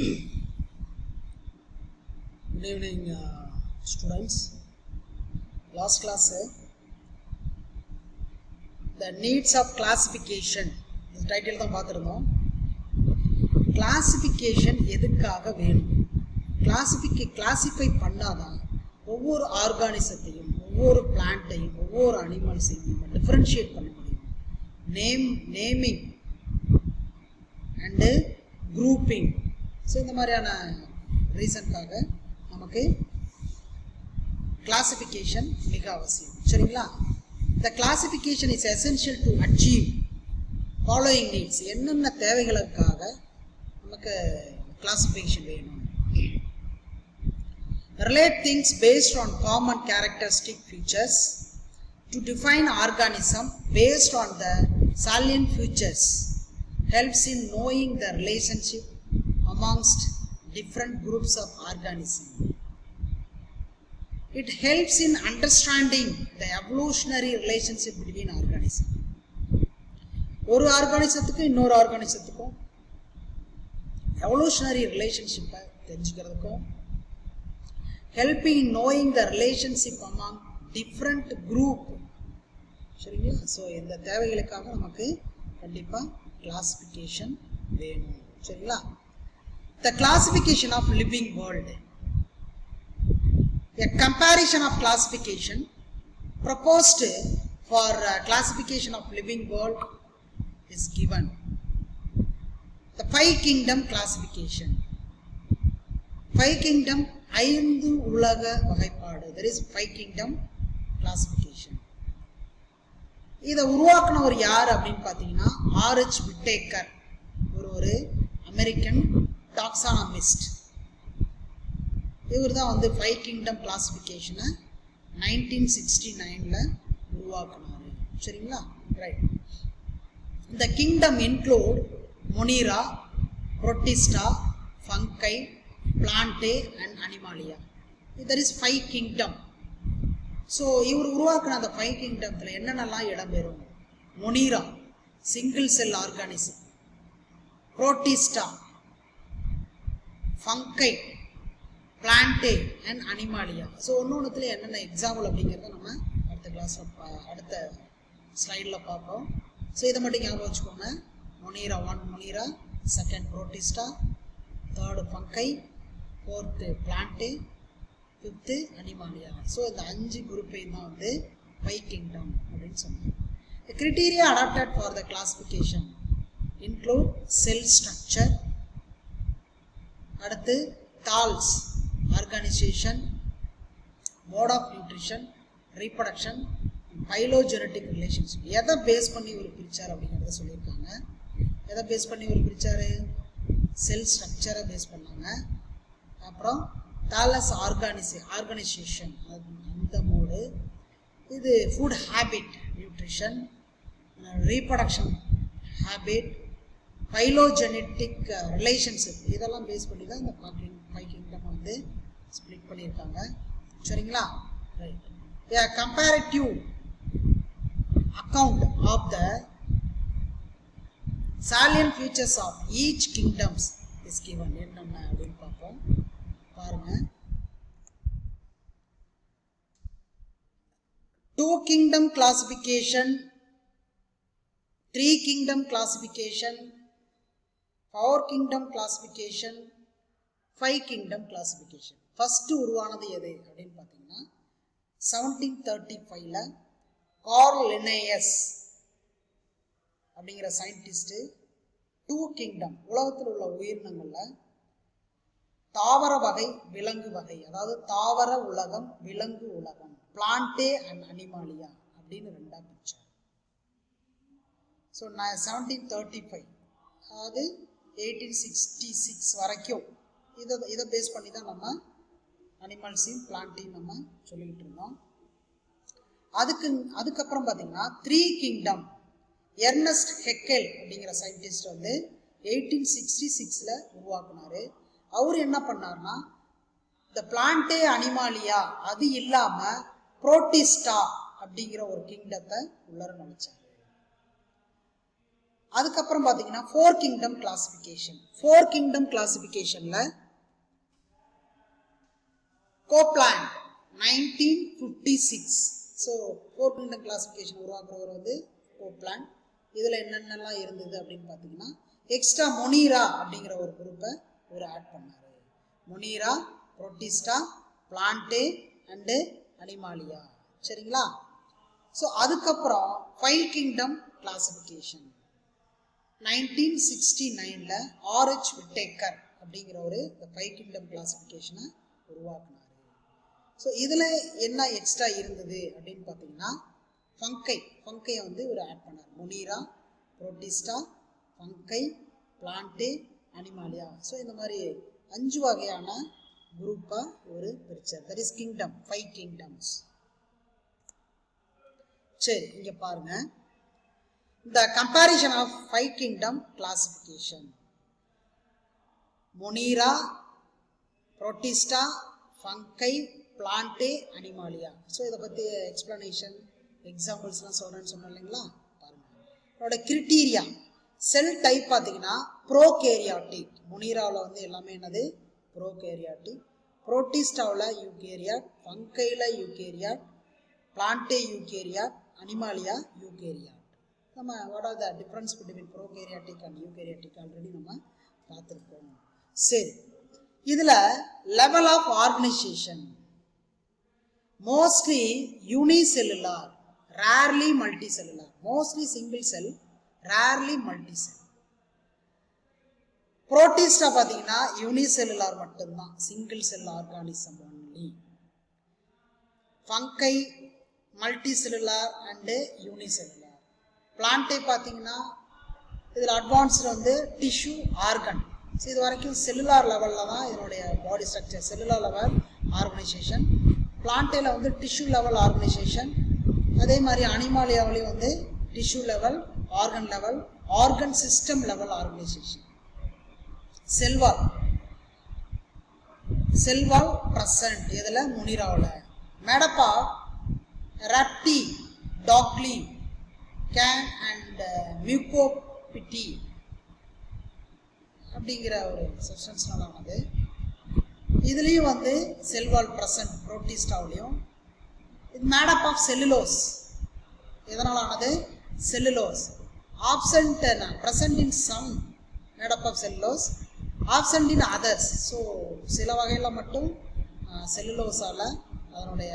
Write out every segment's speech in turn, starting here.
Good evening, students. Last class, the needs of classification. This title தான் பார்த்திருந்தோம். Classification எதுக்காக வேணும்? கிளாசிஃபை பண்ணாதான் ஒவ்வொரு ஆர்கானிசத்தையும், ஒவ்வொரு பிளான்ட்டையும், ஒவ்வொரு அனிமல்ஸையும் டிஃபரன்ஷியேட் பண்ண முடியும். Naming and grouping. ஸோ இந்த மாதிரியான ரீசனுக்காக நமக்கு கிளாசிஃபிகேஷன் மிக அவசியம். சரிங்களா? இந்த classification is essential to achieve following needs. என்னென்ன தேவைகளுக்காக நமக்கு கிளாசிஃபிகேஷன் வேணும்? Relate things based on common characteristic features to define organism based on the salient features. Helps in knowing the relationship amongst different groups of organisms. It helps in understanding the evolutionary relationship between organisms. ஒரு ஆர்கானிசத்துக்கும் இன்னொரு ஆர்கானிசத்துக்கும் evolutionary ரிலேஷன்ஷிப்பை தெரிஞ்சுக்கிறதுக்கும், helping in knowing the relationship among different group. சரிங்களா? So இந்த தேவைகளுக்காக நமக்கு கண்டிப்பாக classification வேணும். சரிங்களா? The classification of living world. A comparison of classification proposed for classification of living world is given. The 5 kingdom classification. 5 kingdom, 5 உலக வகைப்பாடு. There is 5 kingdom classification. இதை உருவாக்குனவர் யார் அப்படின்னு பார்த்தீங்கன்னா R.H. விட்டேக்கர், ஒரு அமெரிக்கன் டாக்ஸானமிஸ்ட். இவர் தான் 5 kingdom கிளாசிஃபிகேஷனை 1969 உருவாக்குனாரு. சரிங்களா? ரைட். இந்த kingdom include Monera, Protista, fungi, Plantae and Animalia. there is 5 kingdom. So இவர் உருவாக்குன அந்த 5 kingdomத்தில் என்னென்னலாம் இடம்பெறும்? Monera, single cell organism. Protista, fungi, Plantae and Animalia. So ஒன்னொன்றுத்துல என்னென்ன எக்ஸாம்பிள் அப்படிங்கிறத நம்ம அடுத்த கிளாஸில் அடுத்த ஸ்லைடில் பார்ப்போம். ஸோ இதை மட்டும் ஞாபகம் வச்சுக்கோங்க. Monera 1 Monera, 2nd Protista, 3rd fungi, 4th Plantae, 5th Animalia. So இந்த 5 குரூப்பையும் தான் 5 kingdom அப்படின்னு சொன்னாங்க. The criteria adopted for the classification include cell structure, அடுத்து thallus organisation, mode of nutrition, reproduction, phylogenetic relationship. எதை பேஸ் பண்ணி ஒரு பிரிச்சார் அப்படிங்கிறத சொல்லியிருக்காங்க. எதை பேஸ் பண்ணி ஒரு பிரிச்சார்? செல் ஸ்ட்ரக்சரை பேஸ் பண்ணாங்க. அப்புறம் தாலஸ் ஆர்கனைசேஷன், அந்த மோடு. இது food habit, nutrition, reproduction habit, phylogenetic relationship. இதெல்லாம் பேஸ் பண்ணி தான் இந்த 5 kingdom ஸ்ப்ளிட் பண்ணியிருக்காங்க. சரிங்களா? Right. A comparative account of the salient features of each kingdoms is given. என்னென்ன அப்படின்னு பார்ப்போம். பாருங்க. 2 kingdom classification, 3 kingdom classification, 4 kingdom classification, 5 kingdom classification. First உருவானது எது அப்படின்னு பார்த்தீங்கன்னா 1735 கார்ல் லின்னேயஸ் அப்படிங்கிற சயின்டிஸ்ட் 2 kingdom, உலகத்தில் உள்ள உயிரினங்களில் தாவர வகை, விலங்கு வகை, அதாவது தாவர உலகம், விலங்கு உலகம், பிளான்டே அண்ட் அனிமாலியா அப்படின்னு 2ஆ பிரிச்சார். ஸோ 1735, அதாவது 1866 வரைக்கும் இதை பேஸ் பண்ணி தான் நம்ம அனிமல்ஸையும் பிளான்ட்டையும் நம்ம சொல்லிக்கிட்டு இருந்தோம். அதுக்கப்புறம் பார்த்தீங்கன்னா 3 kingdom, எர்னஸ்ட் ஹெக்கெல் அப்படிங்கிற சயின்டிஸ்ட் 1866 உருவாக்குனாரு. அவர் என்ன பண்ணார்னா இந்த பிளான்டே அனிமாலியா அது இல்லாம புரோட்டிஸ்டா அப்படிங்கிற ஒரு கிங்டத்தை உள்ளர நினைச்சார். அதுக்கப்புறம் பார்த்தீங்கன்னா 4 kingdom கிளாசிஃபிகேஷன். 4 kingdom கிளாசிஃபிகேஷன்ல கோப்லாண்ட் 1956. ஸோ 4 kingdom கிளாசிஃபிகேஷன் உருவாக்குறவர் வந்து கோப்லாண்ட். இதில் என்னென்னலாம் இருந்தது அப்படின்னு பார்த்தீங்கன்னா எக்ஸ்ட்ரா மொனீரா அப்படிங்கிற ஒரு குரூப்பை ஒரு ஆட் பண்ணார். Monera, Protista, Plantae and Animalia. சரிங்களா? ஸோ அதுக்கப்புறம் 5 kingdom கிளாசிஃபிகேஷன் 1969ல் R.H. விட்டேக்கர் அப்படிங்கிற ஒரு 5 kingdom கிளாசிஃபிகேஷனை உருவாக்குனார். ஸோ இதில் என்ன எக்ஸ்ட்ரா இருந்தது அப்படின்னு பார்த்தீங்கன்னா ஃபங்கையை வந்து ஒரு ஆட் பண்ணார். Monera, Protista, fungi, Plantae, Animalia. So இந்த மாதிரி 5 வகையான குரூப்பாக ஒரு பிரிச்சார். That is kingdom, 5 kingdoms. சரி, இங்கே பாருங்க, இந்த comparison of 5 kingdom classification. Monera, Protista, fungi, Plantae, Animalia. So இதை பற்றி எக்ஸ்பிளனேஷன், எக்ஸாம்பிள்ஸ்லாம் சொல்கிறேன்னு சொன்னேன் இல்லைங்களா? பாருங்க, இதோட கிரிட்டீரியா. செல் டைப் பார்த்தீங்கன்னா ப்ரோகேரியாட்டிக். மொனீராவில் வந்து எல்லாமே என்னது? ப்ரோகேரியாட்டிக். புரோட்டிஸ்டாவில் யூகேரியாட், ஃபங்கையில் eukaryote, Plantae eukaryote, Animalia eukaryote. நம்ம what are the difference between prokaryotic and eukaryotic already நம்ம பார்த்துருக்கோம். சரி, இதில் level of organisation mostly unicellular, rarely multicellular. Mostly single cell, rarely multi cell. Protista பார்த்தீங்கன்னா unicellular மட்டும்தான், single cell organism only. Fungi multicellular and unicellular. Plantae பார்த்தீங்கன்னா இதில் advanced வந்து tissue organ. So இது வரைக்கும் செல்லுலார் லெவலில் தான் இதனுடைய body structure, cellular level organisation. பிளான்டேல வந்து டிஷ்யூ லெவல் ஆர்கனைசேஷன். அதே மாதிரி அனிமாலியாவிலையும் வந்து tissue level, organ level, organ system level organisation. Cell wall present இதில் மொனீராவில். மேடப்பா ரப்டி, டாக்லி, கேன் அண்ட் மியூகோபிட்டி அப்படிங்கிற ஒரு சப்ஸ்டன்ஸ்னால ஆனது. இதுலேயும் வந்து செல்வால் பிரசன்ட் புரோட்டிஸ்டாவிலையும். இது மேடப் ஆஃப் செல்லுலோஸ். எதனால் ஆனது? Cellulose. Absent present in some made up of cellulose, absent in others. So சில வகையில் மட்டும் செல்லுலோஸால் அதனுடைய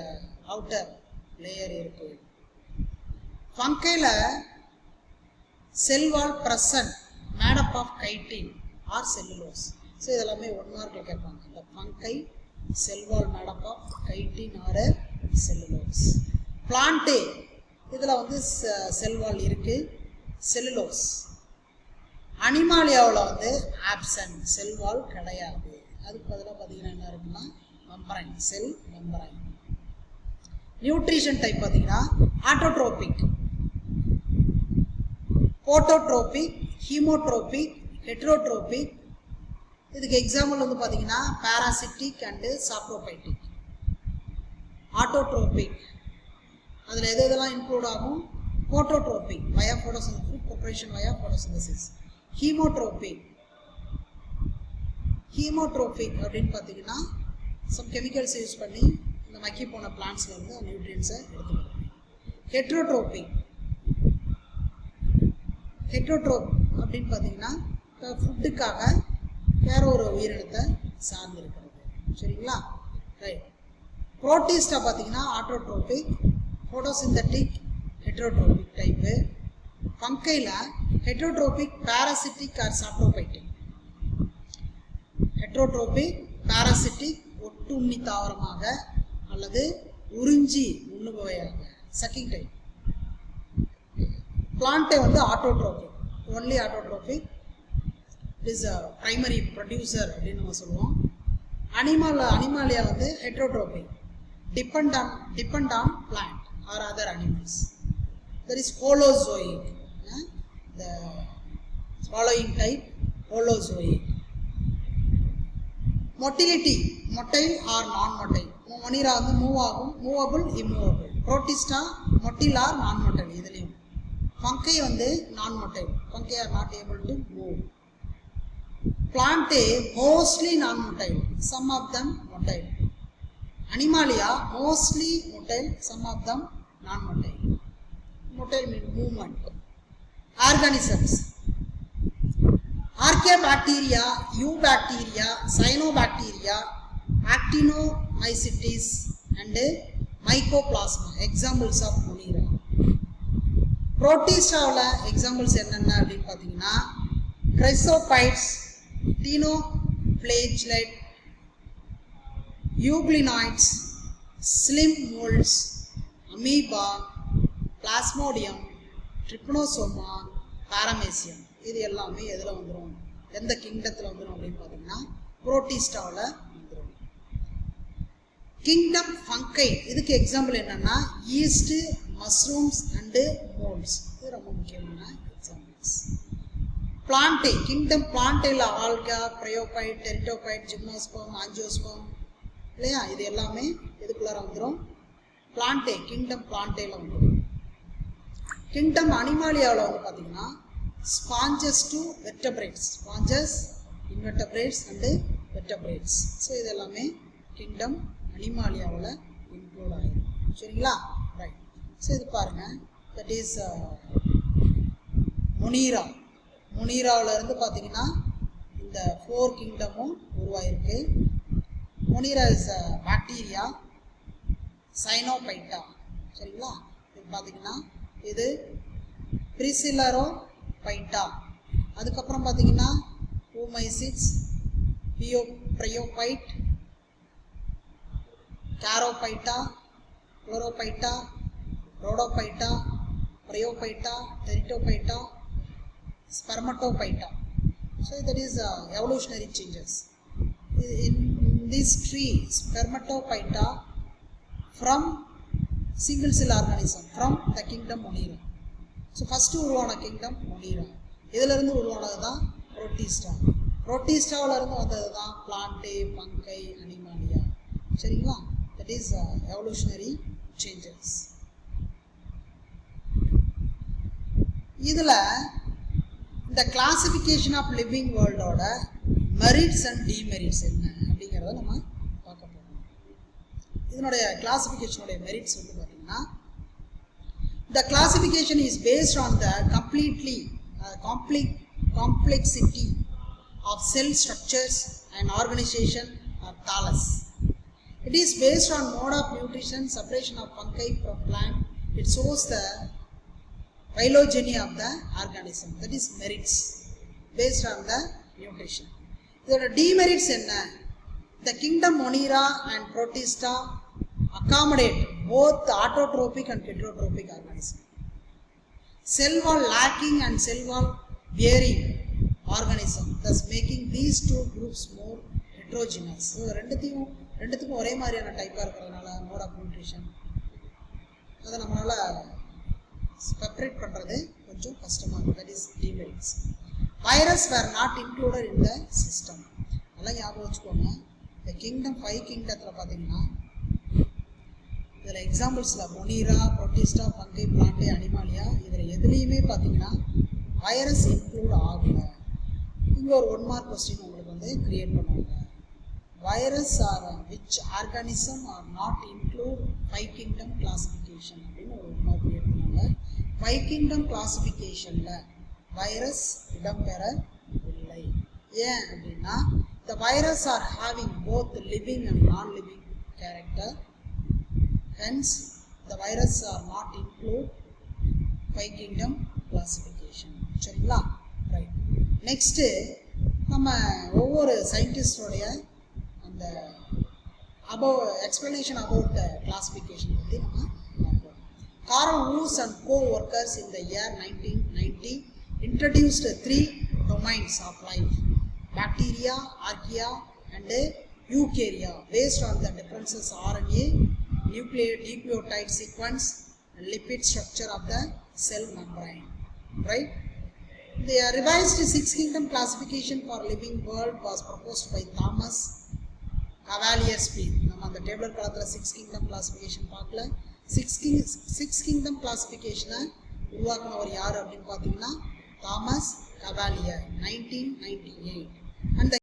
அவுட்டர் லேயர் இருக்குது. ஃபங்கையில் cell wall present made up of chitin or cellulose. So இதெல்லாமே 1 மார்க்கில் கேட்பாங்க. இந்த fungi cell wall made up of chitin or cellulose. Plantae இதில் வந்து செல்வால் இருக்குது, செல்லுலோஸ். அனிமாலியாவில் வந்து ஆப்சன்ட், செல்வால் கிடையாது. அதுக்கு பதிலாக பார்த்தீங்கன்னா என்ன இருக்குன்னா மெம்பரைன், செல் மெம்பரைன். நியூட்ரிஷன் டைப் பார்த்தீங்கன்னா ஆட்டோட்ரோபிக், போட்டோட்ரோபிக், ஹீமோட்ரோபிக், ஹெட்ரோட்ரோபிக். இதுக்கு எக்ஸாம்பிள் வந்து பார்த்தீங்கன்னா பாராசிட்டிக் அண்டு சாப்ரோபைட்டிக். ஆட்டோட்ரோபிக் அதில் எது எதெல்லாம் இன்க்ளூட் ஆகும்? போட்டோட்ரோபிக் வயா ஃபோட்டோசிந்தசிஸ், ஃபுட் ப்ரிப்பரேஷன் வயா ஃபோட்டோசிந்தசிஸ். ஹீமோட்ரோபிக் அப்படின்னு பார்த்தீங்கன்னா சம் கெமிக்கல்ஸ் யூஸ் பண்ணி இந்த மக்கி போன பிளான்ட்ஸ்லேருந்து அந்த நியூட்ரியன்ஸை எடுத்துக்கலாம். ஹெட்ரோட்ரோப் அப்படின்னு பார்த்தீங்கன்னா ஃபுட்டுக்காக வேற ஒரு உயிரினத்தை சார்ந்து இருக்கிறது. சரிங்களா? ரைட். புரோட்டிஸ்டா பார்த்தீங்கன்னா ஆட்டோட்ரோபிக், ஃபோட்டோசிந்தட்டிக், ஹெட்ரோட்ரோபிக் டைப்பு. ஃபங்கையில் heterotrophic, parasitic or saprophytic. Heterotrophic, parasitic ஒட்டுண்ணி தாவரமாக அல்லது உறிஞ்சி உண்ணுபவையாக, சக்கிங் டைப். பிளான்ட்டை வந்து autotrophic, only autotrophic, is a primary producer அப்படின்னு நம்ம சொல்லுவோம். அனிமாலியா வந்து heterotrophic, depend on plant or other animals. There is holozoic, the following type holozoic. Motility, motile or non-motile. Monera வந்து மூவ் ஆகும், மூவபிள், இம்மூவபிள். புரோட்டிஸ்டா மொட்டில் ஆர் நான் மொட்டல். இதுலேயும் fungi வந்து non-motile. Fungi are not able to move. Plantae mostly non-motile, some of them motile. Animalia mostly motile, some of them non-motile. Motile means movement. Organisms. Archaebacteria, Eubacteria, Cyanobacteria, Actinomycetes and Mycoplasma. Examples of Monera. Protista examples என்னென்ன அப்படின்னு பார்த்தீங்கன்னா Chrysophytes, Ctenoflagellate, Euglenoids, Slim molds, Amoeba, Plasmodium, Trypanosoma, Paramecium. இது எல்லாமே எதில் வந்துடும், எந்த கிங்டத்தில் வந்துடும் அப்படின்னு பார்த்தீங்கன்னா புரோட்டிஸ்டாவில் வந்துடும். கிங்டம் ஃபங்கை இதுக்கு எக்ஸாம்பிள் என்னன்னா ஈஸ்ட், மஷ்ரூம்ஸ் அண்டு மோல்ட்ஸ். இது ரொம்ப முக்கியமான எக்ஸாம்பிள்ஸ். பிளான்டே கிங்டம் பிளான்டேல algae, bryophyte, pteridophyte, gymnosperm, angiosperm இல்லையா, இது எல்லாமே எதுக்குள்ளார வந்துடும், பிளான்டே கிங்டம் பிளான்டேல வந்துடும். கிங்டம் அனிமாலியாவில் வந்து பார்த்தீங்கன்னா sponges to vertebrates, sponges, invertebrates and vertebrates. So இது எல்லாமே கிங்டம் அனிமாலியாவில் இன்க்ளூட் ஆகிடும். சரிங்களா, ரைட். ஸோ இது பாருங்கள், தட் இஸ் மொனீரா. மொனீராவில் இருந்து பார்த்தீங்கன்னா இந்த 4 கிங்டமும் உருவாயிருக்கு. Monera is bacteria, cyanophyta. சரிங்களா, இது பார்த்தீங்கன்னா இது பிரிசிலரோபைட்டா. அதுக்கப்புறம் பார்த்தீங்கன்னா oomycetes, bryophyte, charophyta, chlorophyta, rhodophyta, bryophyta, pteridophyta, spermatophyta. So that is evolutionary changes. In this tree, spermatophyta from single cell organism from the kingdom Monera. So first உருவான kingdom Monera. இதிலிருந்து உருவானது தான் புரோட்டிஸ்டா. புரோட்டிஸ்டாவில் இருந்து வந்தது தான் பிளான்டே, ஃபங்கை, அனிமாலியா. சரிங்களா, that is evolutionary changes. இதில் இந்த கிளாசிஃபிகேஷன் ஆஃப் லிவிங் வேர்ல்டோட மெரிட்ஸ் அண்ட் டிமெரிட்ஸ் என்ன அப்படிங்கிறத நம்ம பார்க்க போகிறோம். இதனுடைய கிளாசிஃபிகேஷனுடைய மெரிட்ஸ் வந்து பார்த்தீங்கன்னா, the classification is based on the complexity of cell structures and organization of thallus. It is based on mode of nutrition, separation of fungi from plant. It shows the phylogeny of the organism, that is merits based on the nutrition. இதோட demerits என்ன? The kingdom Monera and Protista accommodate both autotrophic and heterotrophic organism. Cell wall lacking and cell wall bearing organism, thus making these two groups more heterogeneous. So ரெண்டுத்துக்கும் ஒரே மாதிரியான டைப்பாக இருக்கிறதுனால mode of nutrition அதை நம்மளால் separate பண்ணுறது கொஞ்சம் கஷ்டமாக இருக்குது. That is demerits. Virus were not included in the system. நல்லா ஞாபகம் வச்சுக்கோங்க. இந்த கிங்டம் 5 கிங்டத்தில் பார்த்தீங்கன்னா இதில் எக்ஸாம்பிள்ஸில் Monera, Protista, fungi, Plantae, Animalia இதில் எதுலேயுமே பார்த்தீங்கன்னா வைரஸ் இன்க்ளூட் ஆகலை. இங்கே ஒரு 1 மார்க் கொஸ்டின் உங்களுக்கு வந்து கிரியேட் பண்ணுவாங்க. Virus are which organism are not include 5 kingdom classification அப்படின்னு ஒரு 1 மார்க் கிரியேட் பண்ணுவாங்க. 5 கிங்டம் கிளாசிஃபிகேஷனில் வைரஸ் இடம்பெறவில்லை. ஏன் அப்படின்னா the virus are having both living and non-living character, hence the virus are not include 5 kingdom classification. சரிங்களா, right. Next நம்ம ஒவ்வொரு சயின்டிஸ்டோடைய அந்த explanation about the classification பற்றி நம்ம பார்ப்போம். Carl Woese and co-workers in the year 1990 introduced 3 domains of life: bacteria, archaea and eukarya, based on the differences RNA, nucleotide sequence and lipid structure of the cell membrane. Right? The revised 6 kingdom classification for living world was proposed by Thomas Cavalier Smith. நம்ம அந்த table காலத்தில் 6 kingdom classification பார்க்கல. 6 kingdom classification உருவாக்குனவர் யார் அப்படின்னு பார்த்தீங்கன்னா Thomas Cavalier 1998. And